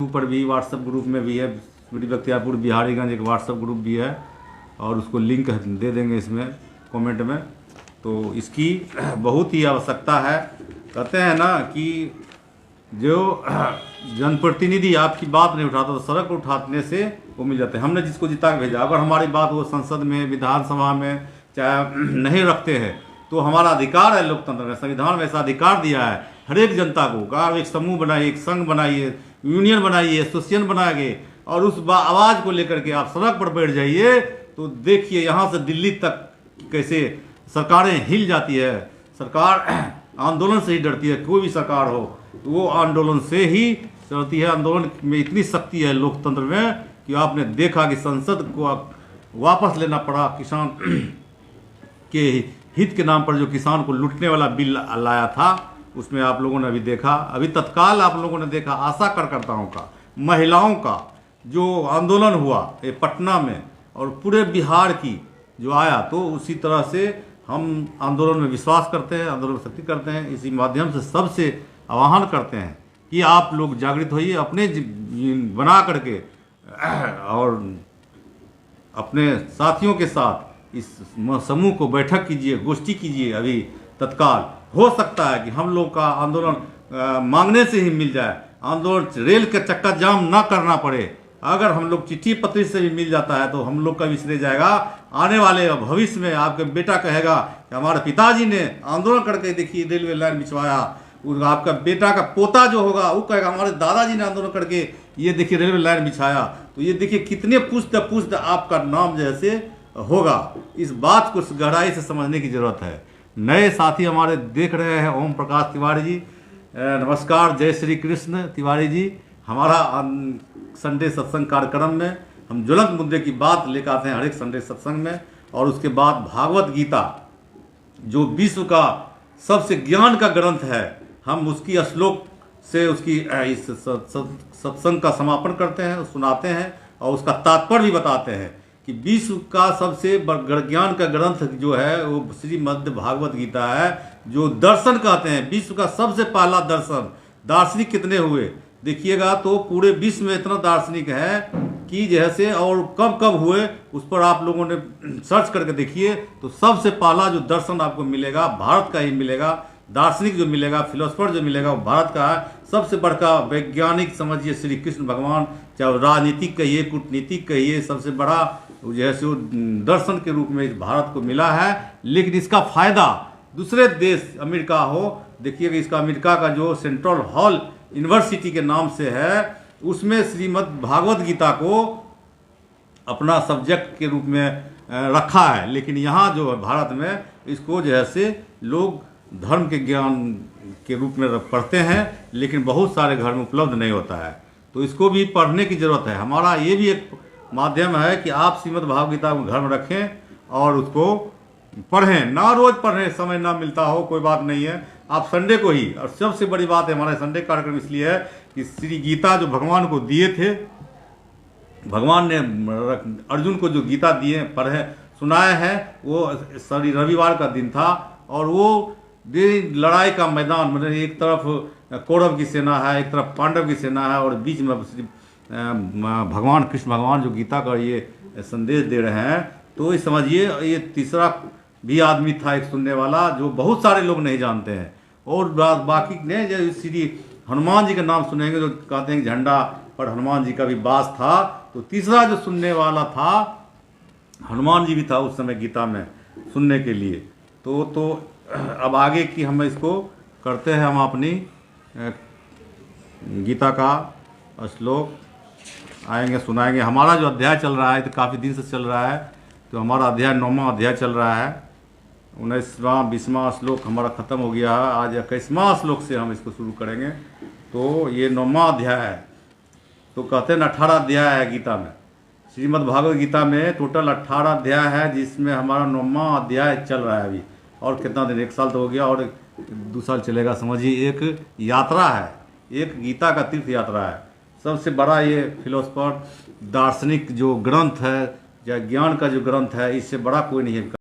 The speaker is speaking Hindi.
ऊपर भी व्हाट्सएप ग्रुप में भी है, स्मृति बख्तियारपुर बिहारीगंज एक व्हाट्सएप ग्रुप भी है और उसको लिंक दे देंगे इसमें कमेंट में। तो इसकी बहुत ही आवश्यकता है। कहते हैं ना कि जो जनप्रतिनिधि आपकी बात नहीं उठाता तो सड़क उठाने से वो मिल जाते हैं। हमने जिसको जिता के भेजा, अगर हमारी बात वो संसद में, विधानसभा में चाहे नहीं रखते हैं तो हमारा अधिकार है, लोकतंत्र में, संविधान में ऐसा अधिकार दिया है हर एक जनता को। आप एक समूह बनाइए, एक संघ बनाइए, यूनियन बनाइए, एसोसिएशन बनाइए और उस आवाज़ को लेकर के आप सड़क पर बैठ जाइए तो देखिए यहाँ से दिल्ली तक कैसे सरकारें हिल जाती है। सरकार आंदोलन से ही डरती है, कोई भी सरकार हो तो वो आंदोलन से ही डरती है। आंदोलन में इतनी शक्ति है लोकतंत्र में कि आपने देखा कि संसद को वापस लेना पड़ा किसान के हित के नाम पर। जो किसान को लूटने वाला बिल लाया था उसमें आप लोगों ने अभी देखा, अभी तत्काल आप लोगों ने देखा आशा कार्यकर्ताओं का, महिलाओं का जो आंदोलन हुआ ये पटना में और पूरे बिहार की जो आया। तो उसी तरह से हम आंदोलन में विश्वास करते हैं, आंदोलन में शक्ति करते हैं। इसी माध्यम से सबसे आह्वान करते हैं कि आप लोग जागृत होइए, अपने बना करके और अपने साथियों के साथ इस समूह को बैठक कीजिए, गोष्ठी कीजिए। अभी तत्काल हो सकता है कि हम लोग का आंदोलन मांगने से ही मिल जाए, आंदोलन रेल का चक्का जाम ना करना पड़े। अगर हम लोग चिट्ठी पत्री से भी मिल जाता है तो हम लोग का भी श्रेय जाएगा। आने वाले भविष्य में आपके बेटा कहेगा कि हमारे पिताजी ने आंदोलन करके देखिए रेलवे लाइन बिछवाया, आपका बेटा का पोता जो होगा वो कहेगा हमारे दादाजी ने आंदोलन करके ये देखिए रेलवे लाइन बिछाया। तो ये देखिए कितने पुष्ट आपका नाम जैसे होगा। इस बात को गहराई से समझने की जरूरत है। नए साथी हमारे देख रहे हैं, ओम प्रकाश तिवारी जी नमस्कार, जय श्री कृष्ण तिवारी जी। हमारा संडे सत्संग कार्यक्रम में हम ज्वलंत मुद्दे की बात लेकर आते हैं हर एक संडे सत्संग में। और उसके बाद भागवत गीता जो विश्व का सबसे ज्ञान का ग्रंथ है, हम उसकी श्लोक से उसकी इस सत्संग का समापन करते हैं, सुनाते हैं और उसका तात्पर्य भी बताते हैं कि विश्व का सबसे ज्ञान का ग्रंथ जो है वो श्रीमद् भागवत गीता है। जो दर्शन कहते हैं, विश्व का सबसे पहला दर्शन, दार्शनिक कितने हुए देखिएगा तो पूरे विश्व में इतना दार्शनिक है कि जैसे, और कब कब हुए उस पर आप लोगों ने सर्च करके देखिए तो सबसे पहला जो दर्शन आपको मिलेगा भारत का ही मिलेगा। दार्शनिक जो मिलेगा, फिलोसफर जो मिलेगा वो भारत का है। सबसे बड़का वैज्ञानिक समझिए श्री कृष्ण भगवान, चाहे राजनीतिक कहिए, कूटनीतिक कहिए, सबसे बड़ा जैसे वो दर्शन के रूप में भारत को मिला है। लेकिन इसका फायदा दूसरे देश अमेरिका हो, देखिएगा इसका अमेरिका का जो सेंट्रल हॉल यूनिवर्सिटी के नाम से है उसमें श्रीमद् भागवत गीता को अपना सब्जेक्ट के रूप में रखा है। लेकिन यहाँ जो है भारत में इसको जैसे लोग धर्म के ज्ञान के रूप में पढ़ते हैं लेकिन बहुत सारे घर में उपलब्ध नहीं होता है। तो इसको भी पढ़ने की ज़रूरत है। हमारा ये भी एक माध्यम है कि आप श्रीमद् भागवत गीता को घर में रखें और उसको पढ़ें। ना रोज़ पढ़ें, समय ना मिलता हो कोई बात नहीं है, आप संडे को ही। और सबसे बड़ी बात है हमारे संडे कार्यक्रम इसलिए है कि श्री गीता जो भगवान को दिए थे, भगवान ने अर्जुन को जो गीता दिए पढ़े सुनाए हैं, वो रविवार का दिन था और वो लड़ाई का मैदान, मतलब एक तरफ कौरव की सेना है, एक तरफ पांडव की सेना है और बीच में भगवान कृष्ण भगवान जो गीता का ये संदेश दे रहे हैं। तो ये समझिए ये तीसरा भी आदमी था एक सुनने वाला जो बहुत सारे लोग नहीं जानते हैं। और बाकी ने जो श्री हनुमान जी का नाम सुनेंगे जो कहते हैं कि झंडा पर हनुमान जी का भी वास था। तो तीसरा जो सुनने वाला था हनुमान जी भी था उस समय गीता में सुनने के लिए। तो अब आगे की हम इसको करते हैं, हम अपनी गीता का श्लोक आएंगे सुनाएंगे। हमारा जो अध्याय चल रहा है तो काफ़ी दिन से चल रहा है, तो हमारा अध्याय 9वां अध्याय चल रहा है। 19वां 20वां श्लोक हमारा ख़त्म हो गया है, आज 21वां श्लोक से हम इसको शुरू करेंगे। तो ये 9वां अध्याय है। तो कहते हैं 18 अध्याय है गीता में, श्रीमद् भागवत गीता में टोटल 18 अध्याय है जिसमें हमारा 9वां अध्याय चल रहा है अभी। और कितना दिन, 1 साल तो हो गया और 2 साल चलेगा। समझिए एक यात्रा है, एक गीता का तीर्थ यात्रा है। सबसे बड़ा ये फिलोसफर दार्शनिक जो ग्रंथ है या ज्ञान का जो ग्रंथ है, इससे बड़ा कोई नहीं है।